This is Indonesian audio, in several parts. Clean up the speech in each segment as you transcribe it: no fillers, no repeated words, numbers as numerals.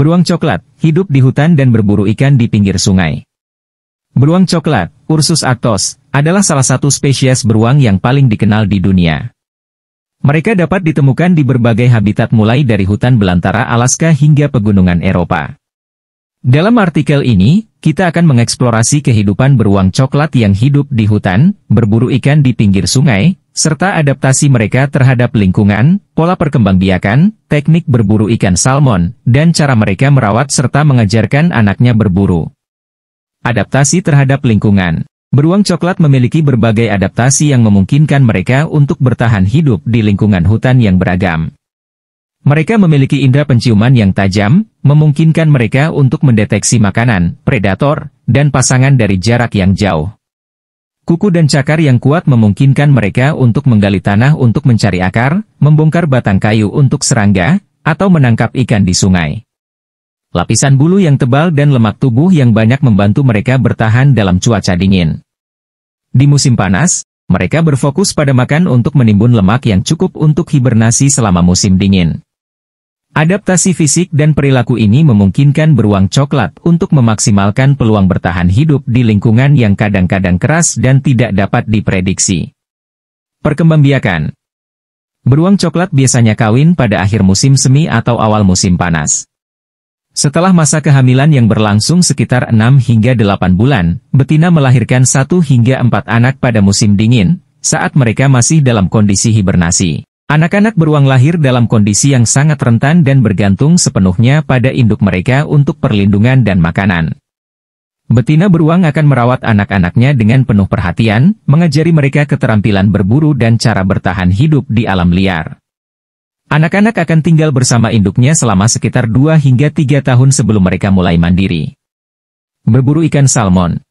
Beruang coklat, hidup di hutan dan berburu ikan di pinggir sungai. Beruang coklat, Ursus arctos, adalah salah satu spesies beruang yang paling dikenal di dunia. Mereka dapat ditemukan di berbagai habitat mulai dari hutan belantara Alaska hingga pegunungan Eropa. Dalam artikel ini, kita akan mengeksplorasi kehidupan beruang coklat yang hidup di hutan, berburu ikan di pinggir sungai, serta adaptasi mereka terhadap lingkungan, pola perkembangbiakan, teknik berburu ikan salmon, dan cara mereka merawat serta mengajarkan anaknya berburu. Adaptasi terhadap lingkungan. Beruang coklat memiliki berbagai adaptasi yang memungkinkan mereka untuk bertahan hidup di lingkungan hutan yang beragam. Mereka memiliki indera penciuman yang tajam, memungkinkan mereka untuk mendeteksi makanan, predator, dan pasangan dari jarak yang jauh. Kuku dan cakar yang kuat memungkinkan mereka untuk menggali tanah untuk mencari akar, membongkar batang kayu untuk serangga, atau menangkap ikan di sungai. Lapisan bulu yang tebal dan lemak tubuh yang banyak membantu mereka bertahan dalam cuaca dingin. Di musim panas, mereka berfokus pada makan untuk menimbun lemak yang cukup untuk hibernasi selama musim dingin. Adaptasi fisik dan perilaku ini memungkinkan beruang coklat untuk memaksimalkan peluang bertahan hidup di lingkungan yang kadang-kadang keras dan tidak dapat diprediksi. Perkembangbiakan. Beruang coklat biasanya kawin pada akhir musim semi atau awal musim panas. Setelah masa kehamilan yang berlangsung sekitar 6 hingga 8 bulan, betina melahirkan 1 hingga 4 anak pada musim dingin, saat mereka masih dalam kondisi hibernasi. Anak-anak beruang lahir dalam kondisi yang sangat rentan dan bergantung sepenuhnya pada induk mereka untuk perlindungan dan makanan. Betina beruang akan merawat anak-anaknya dengan penuh perhatian, mengajari mereka keterampilan berburu dan cara bertahan hidup di alam liar. Anak-anak akan tinggal bersama induknya selama sekitar 2 hingga 3 tahun sebelum mereka mulai mandiri. Berburu ikan salmon.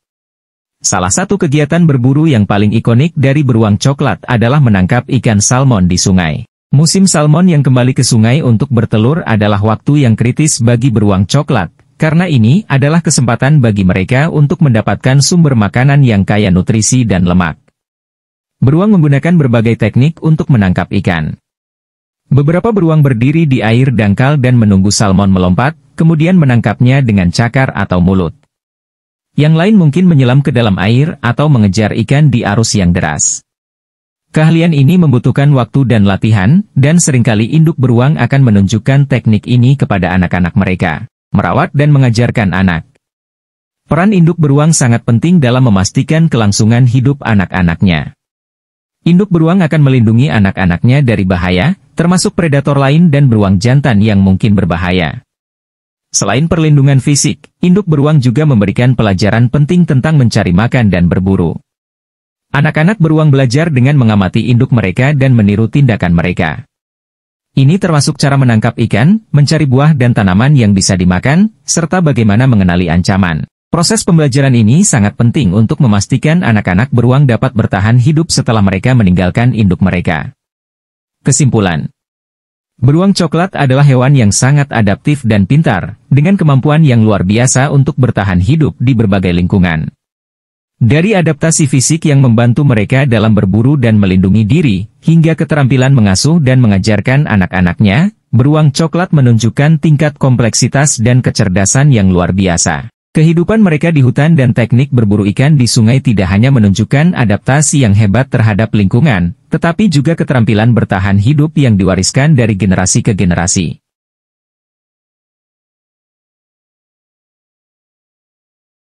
Salah satu kegiatan berburu yang paling ikonik dari beruang coklat adalah menangkap ikan salmon di sungai. Musim salmon yang kembali ke sungai untuk bertelur adalah waktu yang kritis bagi beruang coklat, karena ini adalah kesempatan bagi mereka untuk mendapatkan sumber makanan yang kaya nutrisi dan lemak. Beruang menggunakan berbagai teknik untuk menangkap ikan. Beberapa beruang berdiri di air dangkal dan menunggu salmon melompat, kemudian menangkapnya dengan cakar atau mulut. Yang lain mungkin menyelam ke dalam air atau mengejar ikan di arus yang deras. Keahlian ini membutuhkan waktu dan latihan, dan seringkali induk beruang akan menunjukkan teknik ini kepada anak-anak mereka, merawat dan mengajarkan anak. Peran induk beruang sangat penting dalam memastikan kelangsungan hidup anak-anaknya. Induk beruang akan melindungi anak-anaknya dari bahaya, termasuk predator lain dan beruang jantan yang mungkin berbahaya. Selain perlindungan fisik, induk beruang juga memberikan pelajaran penting tentang mencari makan dan berburu. Anak-anak beruang belajar dengan mengamati induk mereka dan meniru tindakan mereka. Ini termasuk cara menangkap ikan, mencari buah dan tanaman yang bisa dimakan, serta bagaimana mengenali ancaman. Proses pembelajaran ini sangat penting untuk memastikan anak-anak beruang dapat bertahan hidup setelah mereka meninggalkan induk mereka. Kesimpulan. Beruang coklat adalah hewan yang sangat adaptif dan pintar, dengan kemampuan yang luar biasa untuk bertahan hidup di berbagai lingkungan. Dari adaptasi fisik yang membantu mereka dalam berburu dan melindungi diri, hingga keterampilan mengasuh dan mengajarkan anak-anaknya, beruang coklat menunjukkan tingkat kompleksitas dan kecerdasan yang luar biasa. Kehidupan mereka di hutan dan teknik berburu ikan di sungai tidak hanya menunjukkan adaptasi yang hebat terhadap lingkungan, tetapi juga keterampilan bertahan hidup yang diwariskan dari generasi ke generasi.